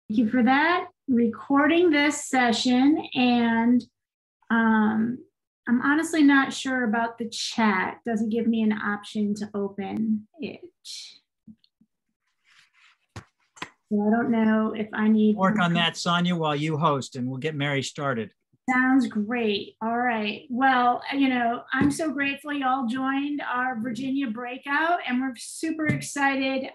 Thank you for that. Recording this session, and I'm honestly not sure about the chat. Doesn't give me an option to open it. So I don't know if I need work on that, Sonia, while you host, and we'll get Mary started. Sounds great. All right. Well, you know, I'm so grateful you all joined our Virginia breakout, and we're super excited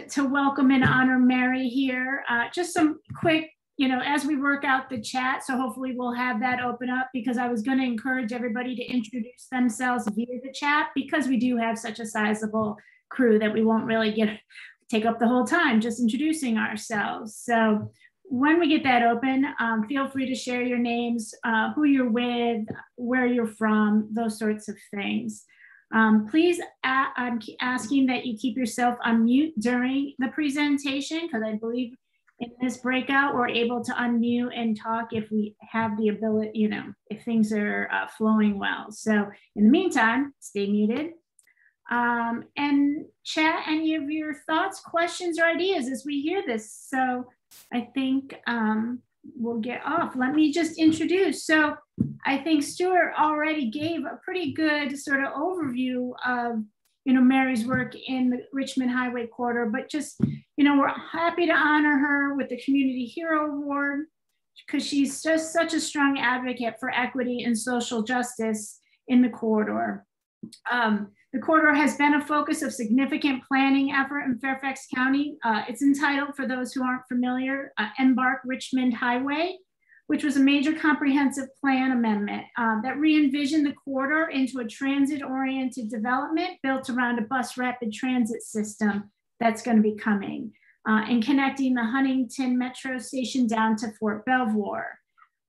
to welcome and honor Mary here. Just some quick, you know, as we work out the chat, so hopefully we'll have that open up, because I was going to encourage everybody to introduce themselves via the chat, because we do have such a sizable crew that we won't really take up the whole time just introducing ourselves. So when we get that open, feel free to share your names, who you're with, where you're from, those sorts of things. Please, I'm asking that you keep yourself on mute during the presentation, because I believe in this breakout, we're able to unmute and talk if we have the ability, you know, if things are flowing well. So in the meantime, stay muted. And chat any of your thoughts, questions, or ideas as we hear this. So I think we'll get off. Let me just introduce. So I think Stuart already gave a pretty good sort of overview of, you know, Mary's work in the Richmond Highway Corridor, but just, you know, we're happy to honor her with the Community Hero Award, because she's just such a strong advocate for equity and social justice in the corridor. The corridor has been a focus of significant planning effort in Fairfax County. It's entitled, for those who aren't familiar, Embark Richmond Highway, which was a major comprehensive plan amendment that re-envisioned the corridor into a transit-oriented development built around a bus rapid transit system that's going to be coming, and connecting the Huntington Metro Station down to Fort Belvoir.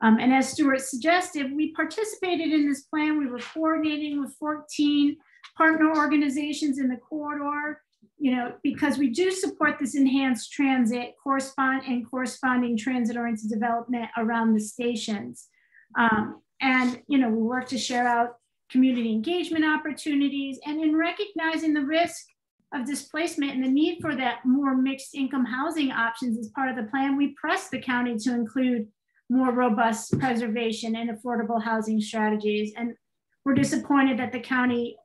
And as Stuart suggested, we participated in this plan. We were coordinating with 14 partner organizations in the corridor, you know, because we do support this enhanced transit corresponding transit-oriented development around the stations. And, you know, we work to share out community engagement opportunities, and in recognizing the risk of displacement and the need for that more mixed income housing options as part of the plan, we pressed the county to include more robust preservation and affordable housing strategies. And we're disappointed that the county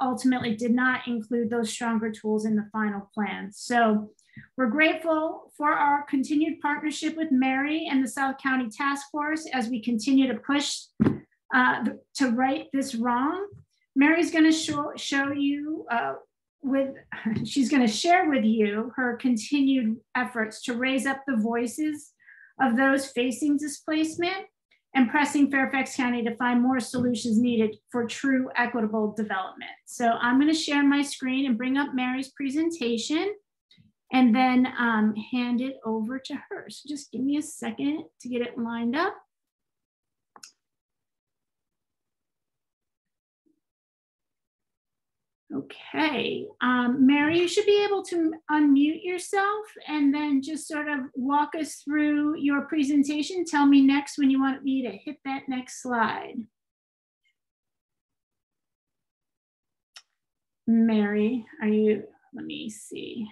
ultimately did not include those stronger tools in the final plan. So we're grateful for our continued partnership with Mary and the South County Task Force as we continue to push to right this wrong. Mary's going to show you she's going to share with you her continued efforts to raise up the voices of those facing displacement and pressing Fairfax County to find more solutions needed for true equitable development. So I'm going to share my screen and bring up Mary's presentation, and then hand it over to her. So just give me a second to get it lined up. Okay, Mary, you should be able to unmute yourself and then just sort of walk us through your presentation. Tell me next when you want me to hit that next slide. Mary, are you, let me see.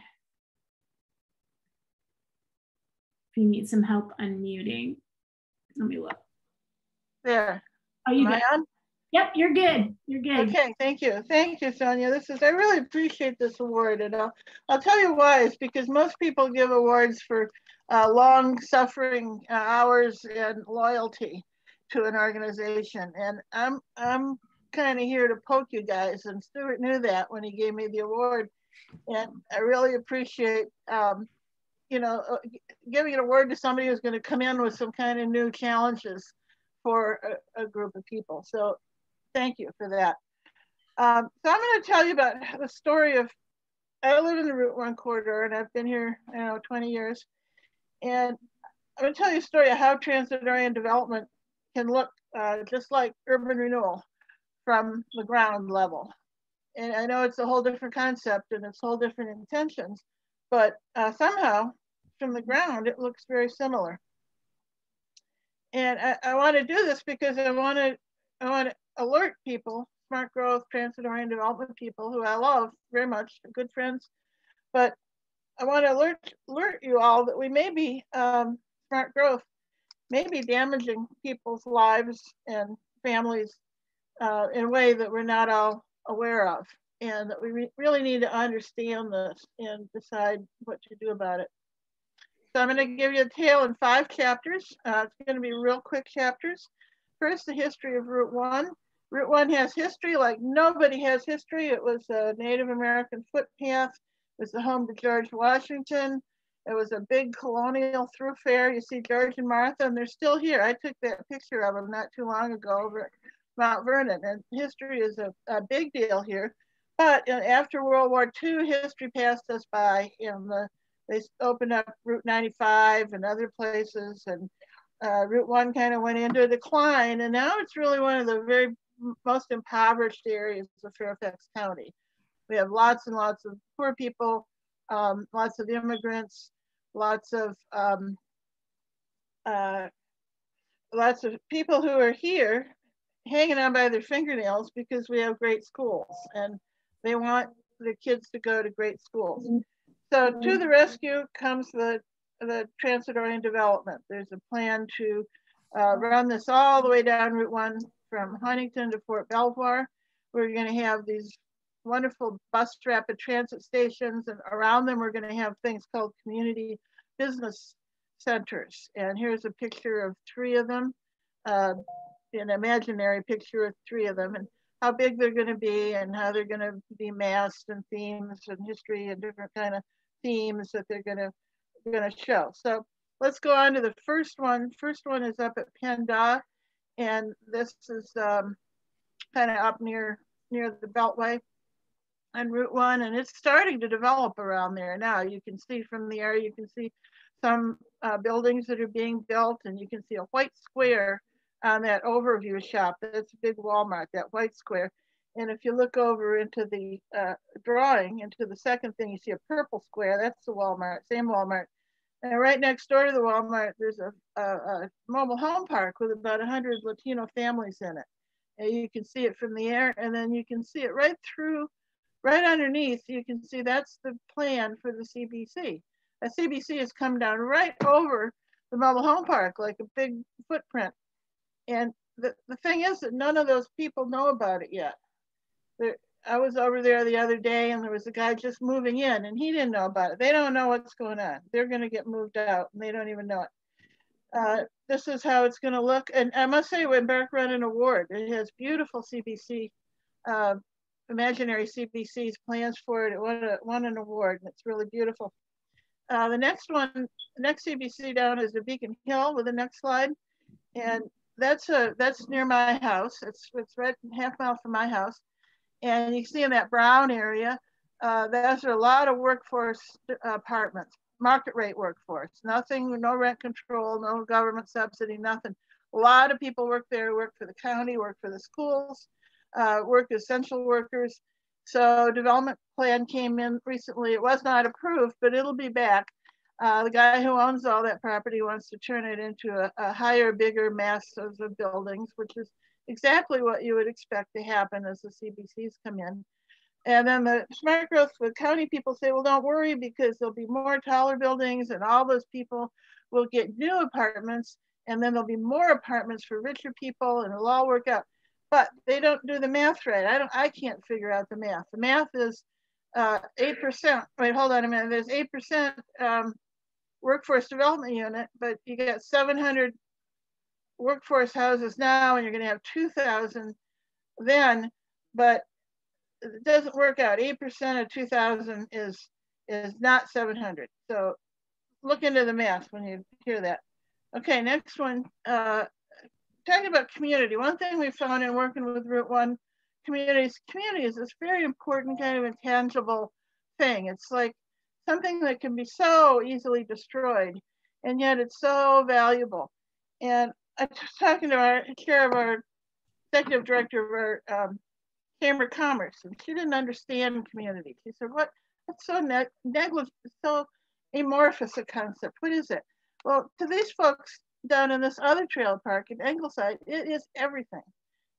If you need some help unmuting, let me look. There. Are you good? Yep, you're good. You're good. Okay, thank you. Thank you, Sonia. I really appreciate this award. And I'll tell you why. It's because most people give awards for long suffering hours and loyalty to an organization. And I'm kind of here to poke you guys. And Stuart knew that when he gave me the award. And I really appreciate, you know, giving an award to somebody who's going to come in with some kind of new challenges for a group of people. So thank you for that. So I'm going to tell you about the story of, I live in the Route 1 corridor, and I've been here, 20 years. And I'm going to tell you a story of how transit-oriented development can look just like urban renewal from the ground level. And I know it's a whole different concept and it's whole different intentions, but somehow from the ground, it looks very similar. And I want to do this because I want to alert people, smart growth, transit-oriented development people who I love very much, good friends, but I want to alert you all that we may be, smart growth may be damaging people's lives and families in a way that we're not all aware of, and that we really need to understand this and decide what to do about it. So I'm going to give you a tale in 5 chapters. It's going to be real quick chapters. First, the history of Route 1. Route 1 has history like nobody has history. It was a Native American footpath. It was the home to George Washington. It was a big colonial thoroughfare. You see George and Martha, and they're still here. I took that picture of them not too long ago over at Mount Vernon, and history is a big deal here. But after World War II, history passed us by. They opened up Route 95 and other places, and Route 1 kind of went into a decline, and now it's really one of the very most impoverished areas of Fairfax County. We have lots and lots of poor people, lots of immigrants, lots of people who are here hanging on by their fingernails because we have great schools, and they want their kids to go to great schools. So to the rescue comes the transit-oriented development. There's a plan to run this all the way down Route 1 from Huntington to Fort Belvoir. We're going to have these wonderful bus rapid transit stations, and around them we're going to have things called community business centers. And here's a picture of 3 of them, an imaginary picture of 3 of them, and how big they're going to be and how they're going to be massed and themes and history and different kind of themes that they're going to show. So let's go on to the first one. First one is up at Penn Daw, and this is kind of up near the Beltway on Route 1, and it's starting to develop around there now. You can see from the area, you can see some buildings that are being built, and you can see a white square on that overview shop. That's a big Walmart, that white square. And if you look over into the drawing, into the second thing, you see a purple square. That's the Walmart, same Walmart. And right next door to the Walmart, there's a mobile home park with about 100 Latino families in it. And you can see it from the air, and then you can see it right through, right underneath. You can see that's the plan for the CBC. A CBC has come down right over the mobile home park, like a big footprint. And the thing is that none of those people know about it yet. I was over there the other day, and there was a guy just moving in, and he didn't know about it. They don't know what's going on. They're going to get moved out, and they don't even know it. This is how it's going to look. And I must say, when Embark won an award, it has beautiful CBC, imaginary CBC's plans for it. It won an award, and it's really beautiful. The next CBC down is the Beacon Hill with the next slide. And that's near my house. It's right half mile from my house. And you see in that brown area, there's a lot of workforce apartments, market rate workforce, nothing, no rent control, no government subsidy, nothing. A lot of people work there, work for the county, work for the schools, work as essential workers. So development plan came in recently. It was not approved, but it'll be back. The guy who owns all that property wants to turn it into a higher, bigger mass of buildings, which is exactly what you would expect to happen as the CBCs come in. And then the smart growth with county people say, well, don't worry, because there'll be more taller buildings and all those people will get new apartments, and then there'll be more apartments for richer people, and it'll all work out. But they don't do the math right. I can't figure out the math. The math is 8%. Wait, hold on a minute. There's 8% workforce development unit, but you get 700 workforce houses now, and you're going to have 2,000 then, but it doesn't work out. 8% of 2,000 is not 700. So look into the math when you hear that. Okay, next one. Talking about community. One thing we found in working with Route 1 community is this very important kind of intangible thing. It's like something that can be so easily destroyed, and yet it's so valuable. And I was talking to our chair of our executive director of our Chamber of Commerce, and she didn't understand community. She said, "What? That's so negligent, so amorphous a concept. What is it?" Well, to these folks down in this other trail park in Ingleside, it is everything.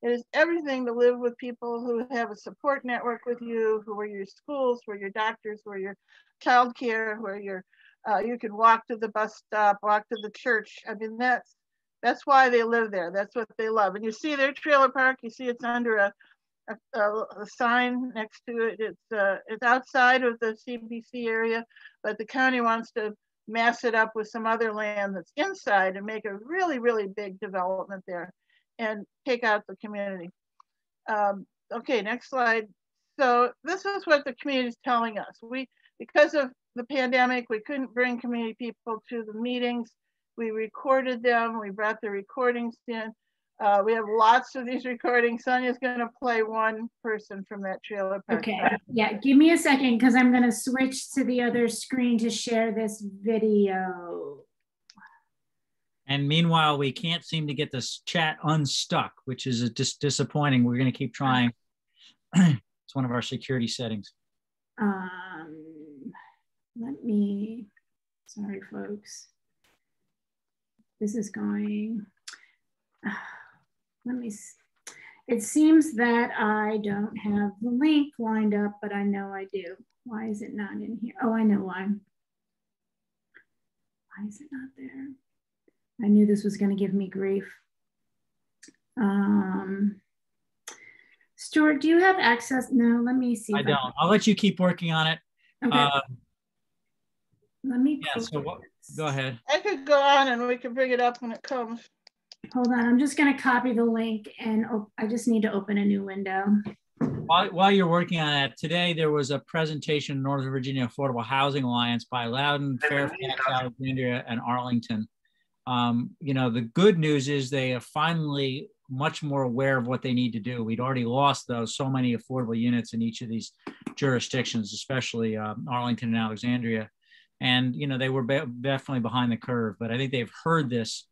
It is everything to live with people who have a support network with you, who are your schools, who are your doctors, who are your childcare, who are your, you can walk to the bus stop, walk to the church. I mean, that's why they live there. That's what they love. And you see their trailer park, you see it's under a sign next to it. It's outside of the CBC area, but the county wants to mass it up with some other land that's inside and make a really, really big development there and take out the community. Okay, next slide. So this is what the community is telling us. Because of the pandemic, we couldn't bring community people to the meetings. We recorded them. We brought the recordings in. We have lots of these recordings. Sonia's going to play one person from that trailer park. Okay, yeah, give me a second because I'm going to switch to the other screen to share this video. And meanwhile, we can't seem to get this chat unstuck, which is disappointing. We're going to keep trying. It's one of our security settings. Sorry, folks. This is going. It seems that I don't have the link lined up, but I know I do. Why is it not in here? Oh, I know why. Why is it not there? I knew this was going to give me grief. Stuart, do you have access? No, let me see. I don't. I'll let you keep working on it. Okay. Let me. Yeah, so go ahead. I could go on and we can bring it up when it comes. Hold on, I'm just going to copy the link and I just need to open a new window. While you're working on that, today there was a presentation in Northern Virginia Affordable Housing Alliance by Loudoun, Fairfax, Alexandria, and Arlington. The good news is they are finally much more aware of what they need to do. We'd already lost so many affordable units in each of these jurisdictions, especially Arlington and Alexandria. And, they were definitely behind the curve, but I think they've heard this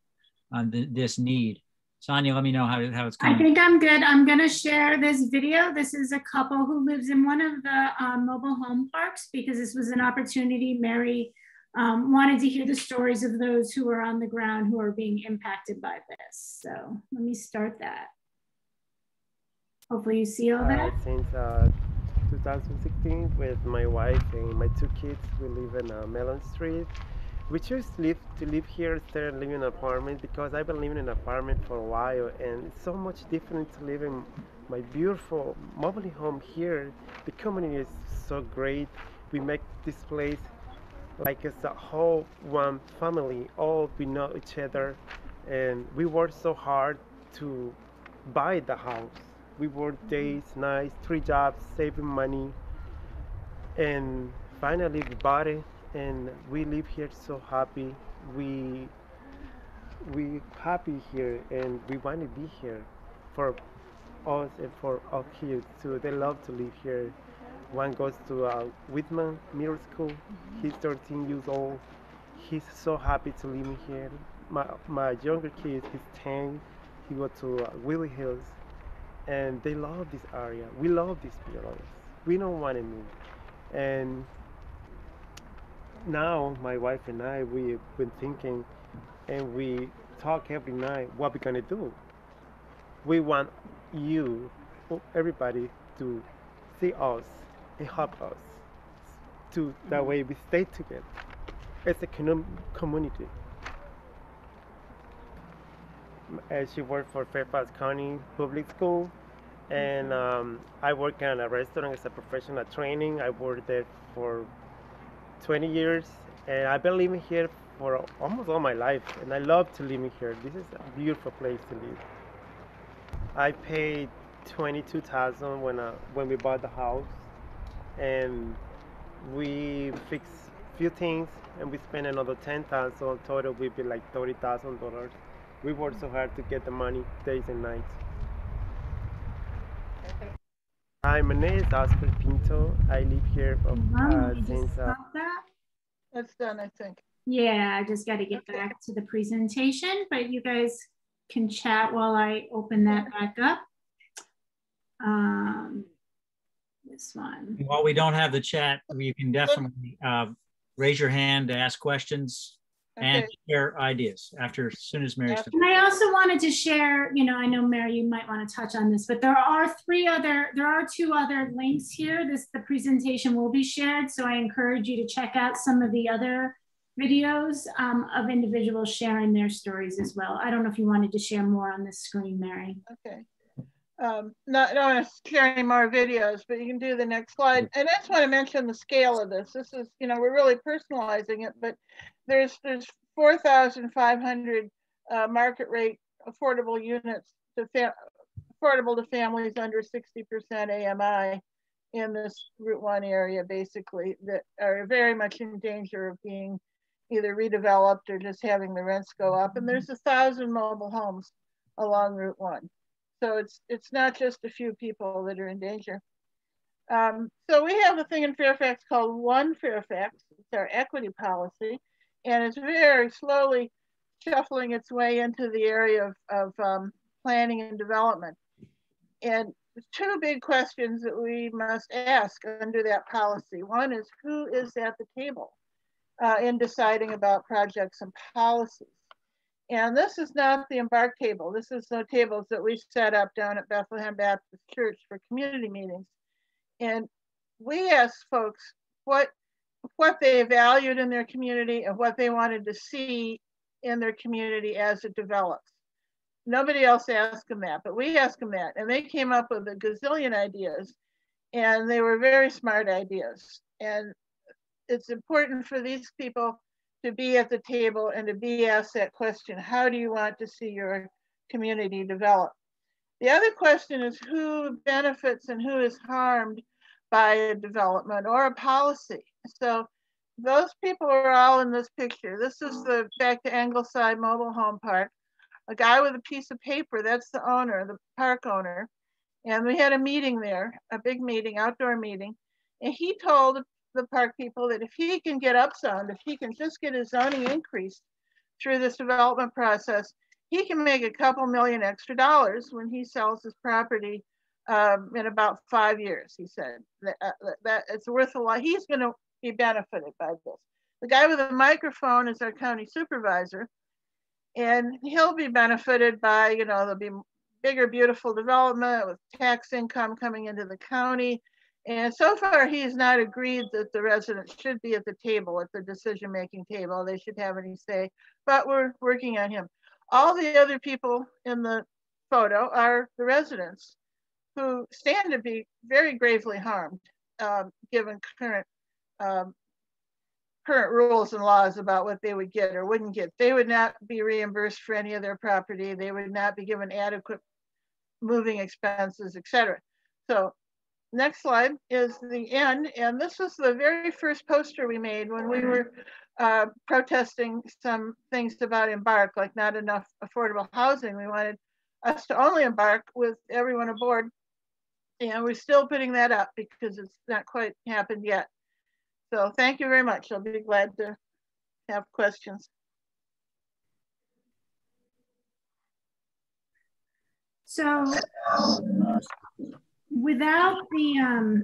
need. Sonia, let me know how it's going. I think I'm good. I'm going to share this video. This is a couple who lives in one of the mobile home parks because this was an opportunity. Mary wanted to hear the stories of those who are on the ground who are being impacted by this. So let me start that. Hopefully you see all that. Since 2016 with my wife and my 2 kids, we live in Mellon Street. We chose to live here instead of living in an apartment because I've been living in an apartment for a while and it's so much different to live in my beautiful mobile home here. The community is so great. We make this place like it's a whole one family. All we know each other and we work so hard to buy the house. We work days, nights, 3 jobs, saving money, and finally we bought it. And we live here so happy. We happy here, and we want to be here for us and for our kids too. They love to live here. One goes to Whitman Middle School. He's 13 years old. He's so happy to live here. My younger kid, he's 10. He goes to Willie Hills, and they love this area. We love this building. We don't want to move, and now my wife and I, we've been thinking and we talk every night what we're gonna do. We want you, everybody, to see us and help us to that way we stay together as a community. She worked for Fairfax County Public School, and I work in a restaurant as a professional training. I worked there for 20 years, and I've been living here for almost all my life, and I love to live here. This is a beautiful place to live. I paid $22,000 when we bought the house, and we fixed a few things, and we spent another $10,000. Total would be like $30,000. We worked so hard to get the money, days and nights. Hi, my name is Oscar Pinto. I live here since. That's done, I think. Yeah, I just got to get back to the presentation, but you guys can chat while I open that back up. This one. While we don't have the chat, you can definitely raise your hand to ask questions. and share ideas as soon as Mary's done. And I also wanted to share, you know, I know Mary, you might want to touch on this, but there are two other links here. The presentation will be shared. So I encourage you to check out some of the other videos of individuals sharing their stories as well. I don't know if you wanted to share more on this screen, Mary. Okay. I don't want to share any more videos, but you can do the next slide. And I just want to mention the scale of this. This is, you know, we're really personalizing it, but there's 4,500 market rate affordable units affordable to families under 60% AMI in this Route 1 area, basically, that are very much in danger of being either redeveloped or just having the rents go up. And there's 1,000 mobile homes along Route 1. So it's not just a few people that are in danger. So we have a thing in Fairfax called One Fairfax. It's our equity policy, and it's very slowly shuffling its way into the area of planning and development. And two big questions that we must ask under that policy. One is, who is at the table in deciding about projects and policies? And this is not the Embark table. This is the tables that we set up down at Bethlehem Baptist Church for community meetings. And we asked folks what they valued in their community and what they wanted to see in their community as it develops. Nobody else asked them that, but we asked them that. And they came up with a gazillion ideas, and they were very smart ideas. And it's important for these people to be at the table and to be asked that question: how do you want to see your community develop? The other question is, who benefits and who is harmed by a development or a policy? So those people are all in this picture. This is the back to Angleside Mobile Home Park. A guy with a piece of paper, that's the owner, the park owner. And we had a meeting there, a big meeting, outdoor meeting. And he told the park people that if he can get upzoned, if he can just get his zoning increased through this development process, he can make a couple million extra dollars when he sells his property in about 5 years. He said that it's worth a lot. He's going to be benefited by this. The guy with the microphone is our county supervisor, and he'll be benefited by, you know, there'll be bigger, beautiful development with tax income coming into the county. And so far, he's not agreed that the residents should be at the table, at the decision-making table. They should have any say, but we're working on him. All the other people in the photo are the residents who stand to be very gravely harmed, given current rules and laws about what they would get or wouldn't get. They would not be reimbursed for any of their property. They would not be given adequate moving expenses, etc. So next slide is the end. And this was the very first poster we made when we were protesting some things about Embark, like not enough affordable housing. We wanted us to only embark with everyone aboard. And we're still putting that up because it's not quite happened yet. So thank you very much. I'll be glad to have questions. So without the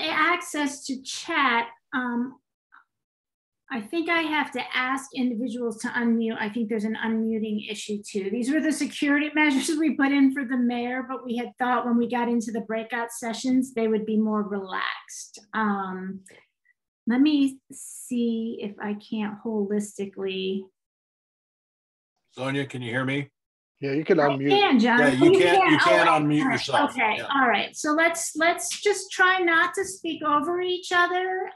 access to chat, I think I have to ask individuals to unmute. I think there's an unmuting issue too. These were the security measures we put in for the mayor, but we had thought when we got into the breakout sessions, they would be more relaxed. Let me see if I can't holistically. Sonia, can you hear me? Yeah, you can unmute. I can, John. Yeah, you can unmute yourself. Okay, yeah. All right. So let's just try not to speak over each other.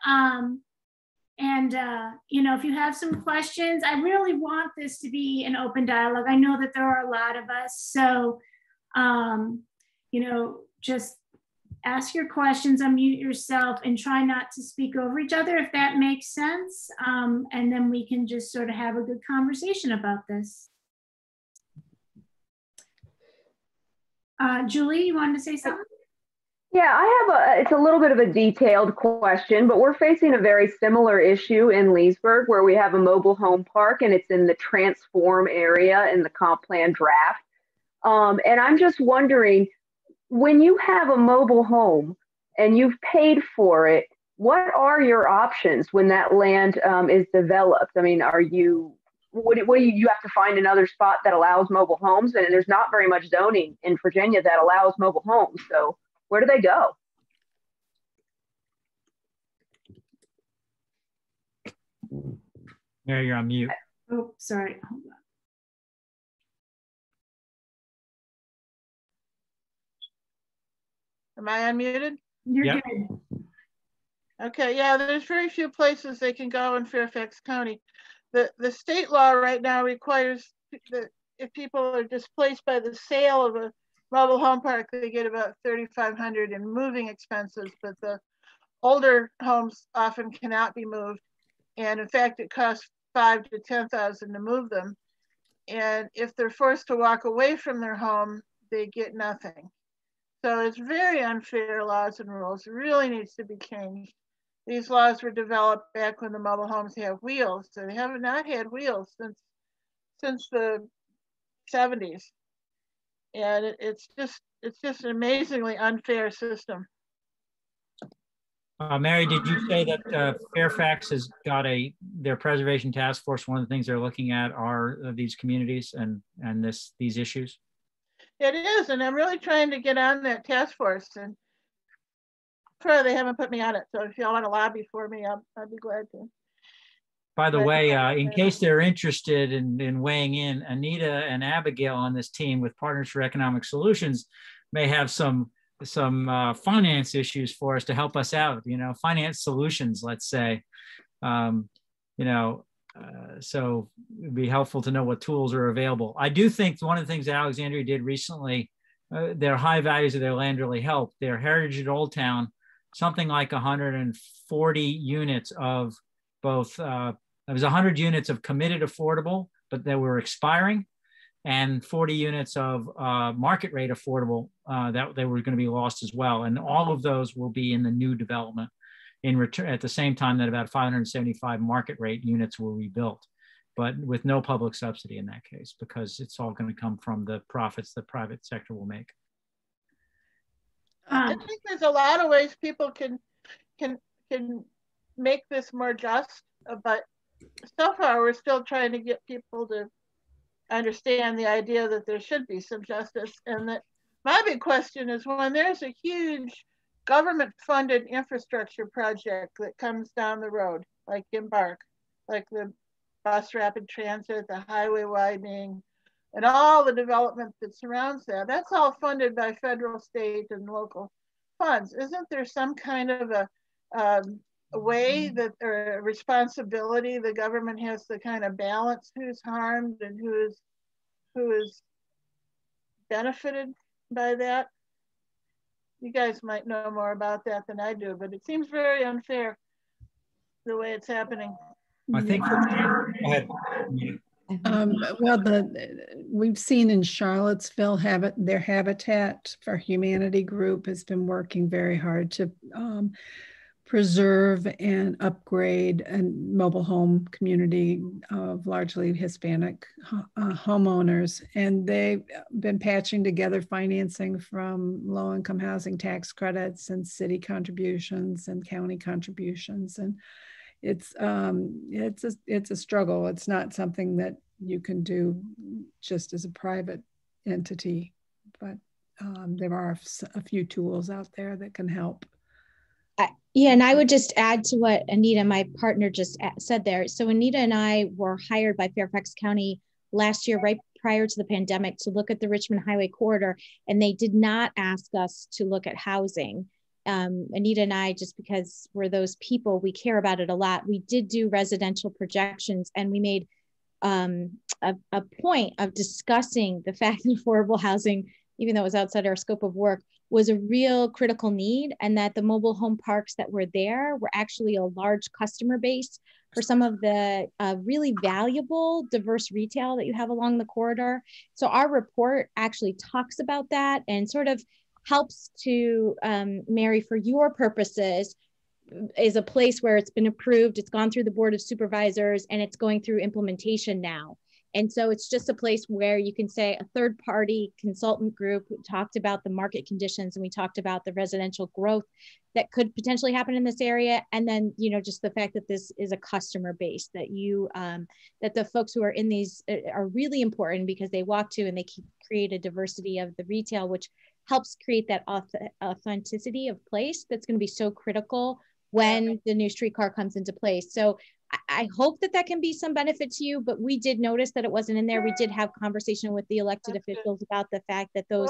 You know, if you have some questions, I really want this to be an open dialogue. I know that there are a lot of us. So, you know, just ask your questions, unmute yourself, and try not to speak over each other, if that makes sense. And then we can just sort of have a good conversation about this. Julie, you wanted to say something? Yeah, it's a little bit of a detailed question, but we're facing a very similar issue in Leesburg, where we have a mobile home park and it's in the transform area in the comp plan draft. And I'm just wondering, when you have a mobile home and you've paid for it, what are your options when that land is developed? I mean, what do you have to find another spot that allows mobile homes? And there's not very much zoning in Virginia that allows mobile homes. So where do they go? Mary, you're on mute. Oh, sorry. Hold on. Am I unmuted? You're Yep. good. Okay, yeah, there's very few places they can go in Fairfax County. The state law right now requires that if people are displaced by the sale of a mobile home park, they get about $3,500 in moving expenses, but the older homes often cannot be moved. And in fact, it costs $5,000 to $10,000 to move them. And if they're forced to walk away from their home, they get nothing. So it's very unfair laws and rules. It really needs to be changed. These laws were developed back when the mobile homes have wheels. So they have not had wheels since the 70s. And it's just an amazingly unfair system. Mary, did you say that Fairfax has got their preservation task force? One of the things they're looking at are these communities and these issues. It is, and I'm really trying to get on that task force. And they haven't put me on it. So if y'all want to lobby for me, I'd be glad to. By the way, in case they're interested in weighing in, Anita and Abigail on this team with Partners for Economic Solutions may have some finance issues for us to help us out, finance solutions, let's say, so it'd be helpful to know what tools are available. I do think one of the things that Alexandria did recently, their high values of their land really helped. Their Heritage at Old Town, something like 140 units of both, it was 100 units of committed affordable, but they were expiring, and 40 units of market rate affordable that they were going to be lost as well. And all of those will be in the new development in return at the same time that about 575 market rate units were rebuilt, but with no public subsidy in that case, because it's all going to come from the profits the private sector will make. I think there's a lot of ways people can make this more just, but so far we're still trying to get people to understand the idea that there should be some justice. And that my big question is, when there's a huge government-funded infrastructure project that comes down the road, like Embark, like the bus rapid transit, the highway widening, and all the development that surrounds that, that's all funded by federal, state, and local funds. Isn't there some kind of a way that, or a responsibility the government has to kind of balance who's harmed and who is benefited by that? You guys might know more about that than I do, but it seems very unfair the way it's happening. I think, go ahead. Well, we've seen in Charlottesville, their Habitat for Humanity group has been working very hard to preserve and upgrade a mobile home community of largely Hispanic homeowners. And they've been patching together financing from low-income housing tax credits and city contributions and county contributions. And it's a struggle. It's not something that you can do just as a private entity, but there are a few tools out there that can help. Yeah, and I would just add to what Anita, my partner, just said there. So Anita and I were hired by Fairfax County last year, right prior to the pandemic, to look at the Richmond Highway corridor, and they did not ask us to look at housing. Anita and I, just because we're those people, we care about it a lot. We did do residential projections, and we made a point of discussing the fact that affordable housing, even though it was outside our scope of work, was a real critical need, and that the mobile home parks that were there were actually a large customer base for some of the really valuable diverse retail that you have along the corridor. So our report actually talks about that and sort of helps to, Mary, for your purposes, is a place where it's been approved, it's gone through the Board of Supervisors, and it's going through implementation now. And so it's just a place where you can say a third party consultant group talked about the market conditions, and we talked about the residential growth that could potentially happen in this area. And then, you know, just the fact that this is a customer base, that you, that the folks who are in these are really important because they walk to and they create a diversity of the retail, which helps create that authenticity of place that's going to be so critical when the new streetcar comes into place. So I hope that that can be some benefit to you, but we did notice that it wasn't in there. We did have conversation with the elected officials about the fact that those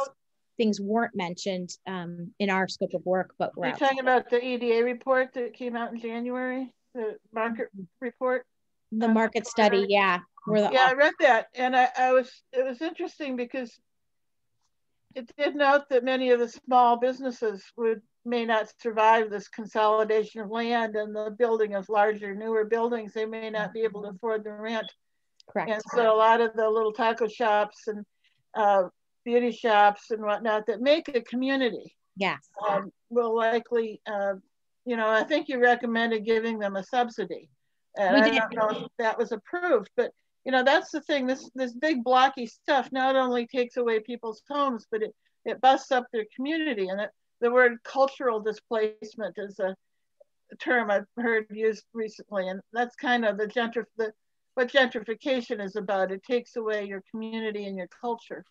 things weren't mentioned in our scope of work, but we're talking about the EDA report that came out in January, the market report? The market study, yeah. I read that, and it was interesting because it did note that many of the small businesses may not survive this consolidation of land and the building of larger, newer buildings. They may not be able to afford the rent. Correct. And so a lot of the little taco shops and beauty shops and whatnot that make a community, yes, will likely, you know, I think you recommended giving them a subsidy. And I don't know if that was approved, but you know, that's the thing. This big blocky stuff not only takes away people's homes, but it busts up their community. And the word cultural displacement is a term I've heard used recently, and that's kind of what gentrification is about. It takes away your community and your culture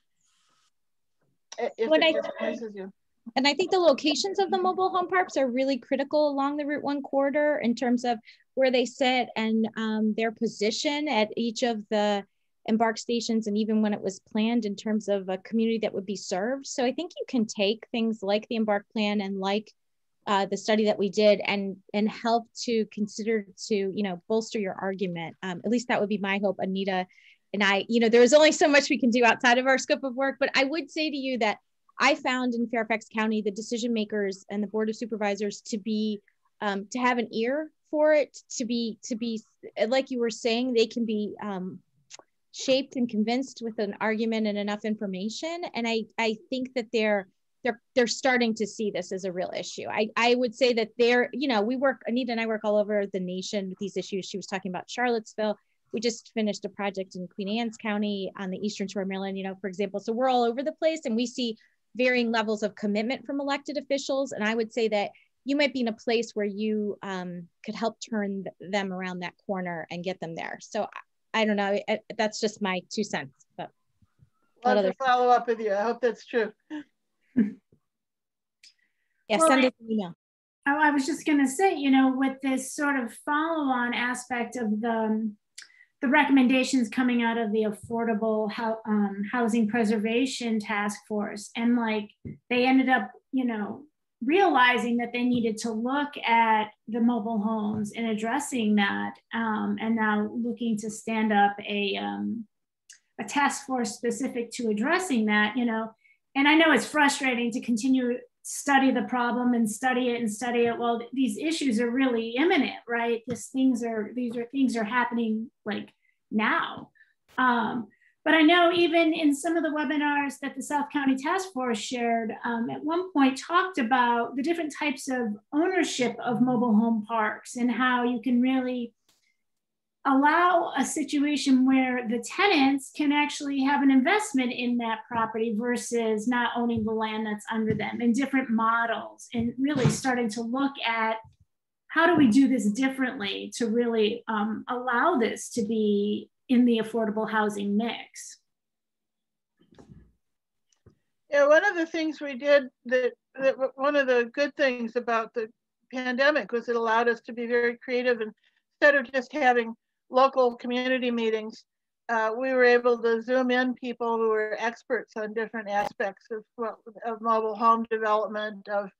if it displaces you. And I think the locations of the mobile home parks are really critical along the Route 1 corridor in terms of where they sit and their position at each of the embark stations, and even when it was planned in terms of a community that would be served. So I think you can take things like the embark plan and like the study that we did and help to consider to, you know, bolster your argument. At least that would be my hope, Anita. And I, you know, there's only so much we can do outside of our scope of work, but I would say to you that I found in Fairfax County, the decision makers and the Board of Supervisors to be, to have an ear for it, to be, like you were saying, they can be shaped and convinced with an argument and enough information. And I think that they're starting to see this as a real issue. I would say that you know, Anita and I work all over the nation with these issues. She was talking about Charlottesville. We just finished a project in Queen Anne's County on the Eastern Shore of Maryland, you know, for example. So we're all over the place and we see varying levels of commitment from elected officials. And I would say that you might be in a place where you could help turn them around that corner and get them there. So I don't know, that's just my 2 cents. But I'll have to follow up with you. I hope that's true. Yeah, send us an email. I was just going to say, you know, with this sort of follow-on aspect of the recommendations coming out of the Affordable Housing Preservation Task Force, and like they ended up, you know, realizing that they needed to look at the mobile homes and addressing that, and now looking to stand up a task force specific to addressing that, you know. And I know it's frustrating to continue study the problem and study it. Well, these issues are really imminent, right? These things are happening like now. But I know even in some of the webinars that the South County Task Force shared, at one point talked about the different types of ownership of mobile home parks and how you can really allow a situation where the tenants can actually have an investment in that property versus not owning the land that's under them, in different models, and really starting to look at how do we do this differently to really allow this to be in the affordable housing mix. Yeah, one of the things we did, one of the good things about the pandemic was it allowed us to be very creative, and instead of just having local community meetings, we were able to zoom in people who were experts on different aspects of mobile home development, of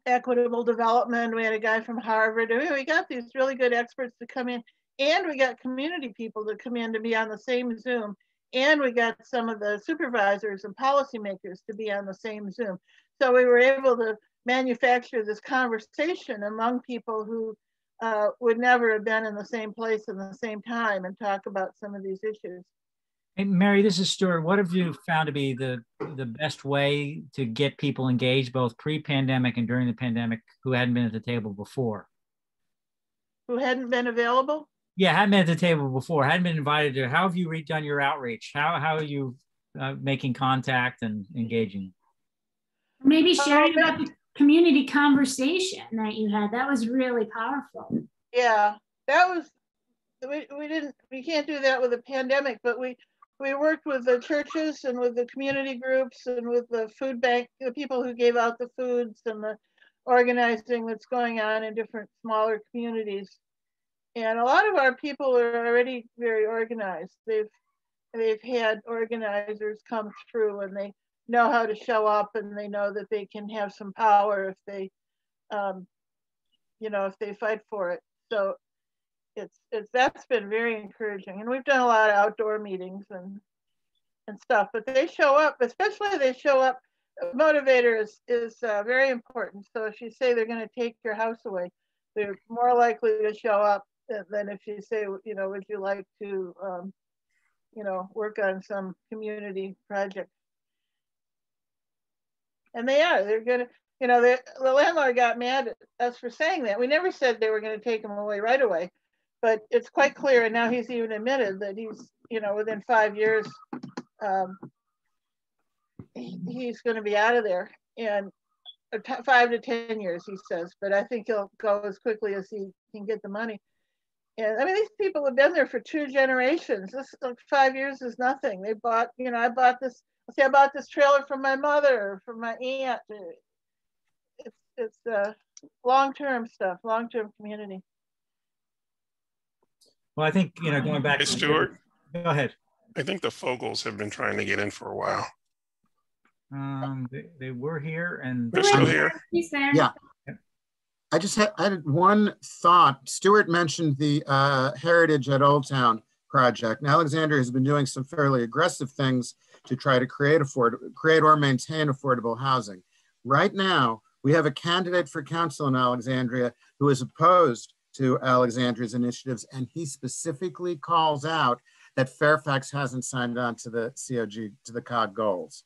equitable development. We had a guy from Harvard. We got these really good experts to come in, and we got community people to come in to be on the same Zoom, and we got some of the supervisors and policymakers to be on the same Zoom. So we were able to manufacture this conversation among people who would never have been in the same place in the same time and talk about some of these issues. Hey, Mary, this is Stuart. What have you found to be the best way to get people engaged, both pre-pandemic and during the pandemic, who hadn't been at the table before? Who hadn't been available? Yeah, hadn't been at the table before, hadn't been invited to. How have you done your outreach? How are you making contact and engaging? Maybe sharing about the community conversation that you had. That was really powerful. Yeah, that was, we can't do that with a pandemic, but we worked with the churches and with the community groups and with the food bank, the people who gave out the foods and the organizing that's going on in different smaller communities. And a lot of our people are already very organized. They've had organizers come through and they know how to show up and they know that they can have some power if they, if they fight for it. So that's been very encouraging. And we've done a lot of outdoor meetings and stuff, but they show up, especially they show up. Motivator is very important. So if you say they're going to take your house away, they're more likely to show up than if you say, would you like to, work on some community project? And they're going to, the landlord got mad at us for saying that. We never said they were going to take him away right away, but it's quite clear. And now he's even admitted that he's, within 5 years, he's going to be out of there, and 5 to 10 years, he says, but I think he'll go as quickly as he can get the money. And I mean, these people have been there for 2 generations. This 5 years is nothing. They bought, I bought this trailer from my mother or from my aunt. It's long-term stuff, long-term community. Well, I think, going back to Stuart. Go ahead. I think the Fogels have been trying to get in for a while. They were here and they're still here. He's there. Yeah. I had one thought. Stuart mentioned the Heritage at Old Town project. And Alexandria has been doing some fairly aggressive things to try to create or maintain affordable housing. Right now, we have a candidate for council in Alexandria who is opposed to Alexandria's initiatives, and he specifically calls out that Fairfax hasn't signed on to the COG goals.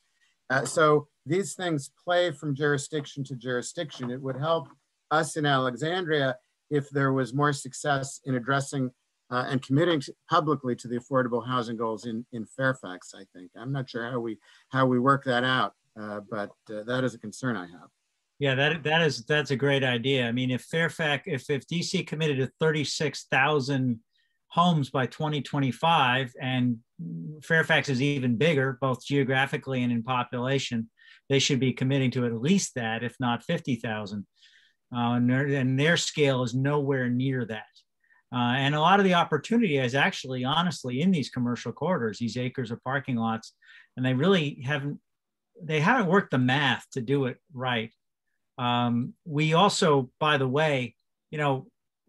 So these things play from jurisdiction to jurisdiction. It would help us in Alexandria if there was more success in addressing and committing publicly to the affordable housing goals in Fairfax, I think. I'm not sure how we work that out, but that is a concern I have. Yeah, that's a great idea. I mean, if DC committed to 36,000 homes by 2025, and Fairfax is even bigger, both geographically and in population, they should be committing to at least that, if not 50,000. And their scale is nowhere near that. And a lot of the opportunity is actually, honestly, in these commercial corridors, these acres of parking lots, and they really haven't worked the math to do it right. We also, by the way,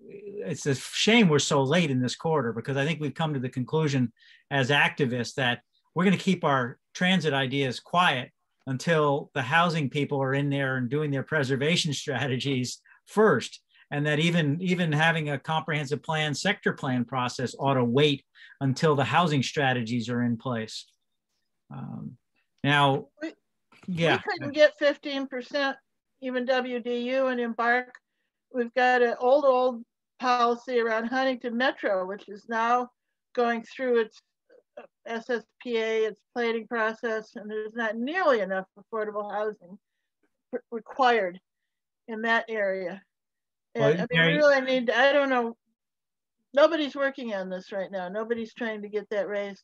it's a shame we're so late in this quarter, because I think we've come to the conclusion as activists that we're going to keep our transit ideas quiet until the housing people are in there and doing their preservation strategies first. And that even having a comprehensive plan, sector plan process ought to wait until the housing strategies are in place. Now, yeah. We couldn't get 15%, even WDU and Embark. We've got an old policy around Huntington Metro, which is now going through its SSPA, its planning process, and there's not nearly enough affordable housing required in that area. And I mean, we really need, I don't know, nobody's working on this right now. Nobody's trying to get that raised.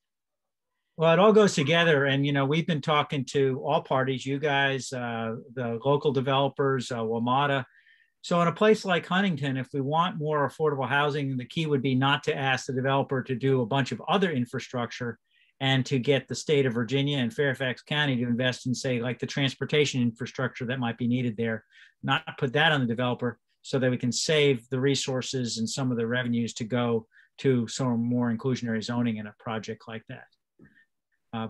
Well, it all goes together. And, we've been talking to all parties, you guys, the local developers, WMATA. So in a place like Huntington, if we want more affordable housing, the key would be not to ask the developer to do a bunch of other infrastructure and to get the state of Virginia and Fairfax County to invest in, say, like the transportation infrastructure that might be needed there, not put that on the developer, so that we can save the resources and some of the revenues to go to some more inclusionary zoning in a project like that.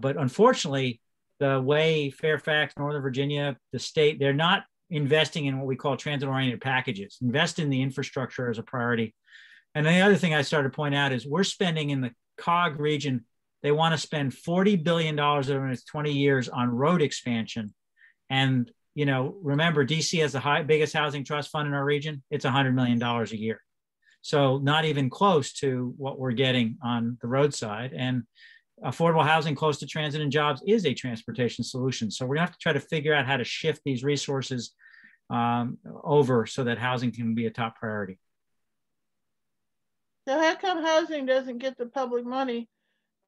But unfortunately, the way Fairfax, Northern Virginia, the state, they're not investing in what we call transit-oriented packages. Invest in the infrastructure as a priority. And the other thing I started to point out is we're spending in the COG region, they want to spend $40 billion over the next 20 years on road expansion. And remember, DC has the biggest housing trust fund in our region. It's $100 million a year. So not even close to what we're getting on the roadside. And affordable housing close to transit and jobs is a transportation solution. So we're gonna have to try to figure out how to shift these resources over so that housing can be a top priority. So how come housing doesn't get the public money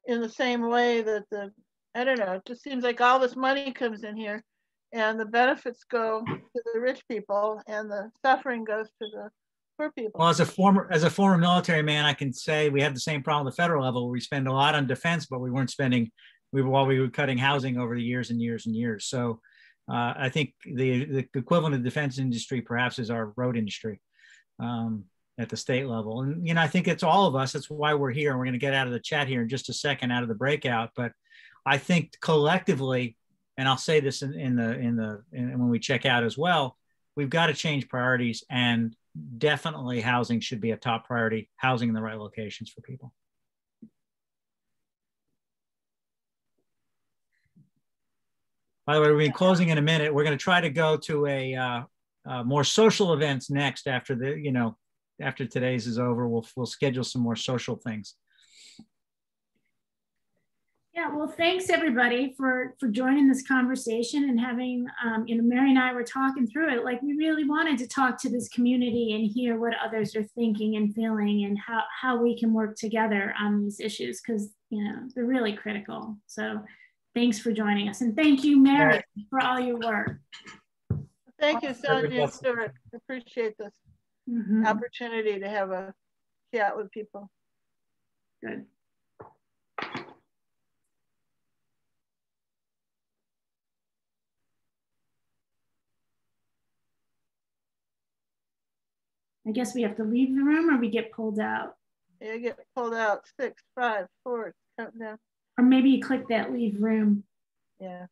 in the same way that I don't know, it just seems like all this money comes in here and the benefits go to the rich people and the suffering goes to the poor people. Well, as a former military man, I can say we have the same problem at the federal level. We spend a lot on defense, but we weren't spending, while we were cutting housing over the years and years and years. So I think the equivalent of the defense industry perhaps is our road industry at the state level. And, you know, I think it's all of us. That's why we're here. And we're going to get out of the chat here in just a second, out of the breakout. But I think collectively, and I'll say this when we check out as well, we've got to change priorities, and definitely housing should be a top priority, housing in the right locations for people. By the way, we'll be closing in a minute. We're going to try to go to a more social events next after after today's is over. We'll schedule some more social things. Yeah, well, thanks everybody for joining this conversation and having, Mary and I were talking through it. Like, we really wanted to talk to this community and hear what others are thinking and feeling, and how we can work together on these issues, because, they're really critical. So thanks for joining us. And thank you, Mary, for all your work. Thank you, Sonia and Stuart. Appreciate this opportunity to have a chat with people. Good. I guess we have to leave the room, or we get pulled out. Yeah, get pulled out. 6, 5, 4, count down. Or maybe you click that leave room. Yeah.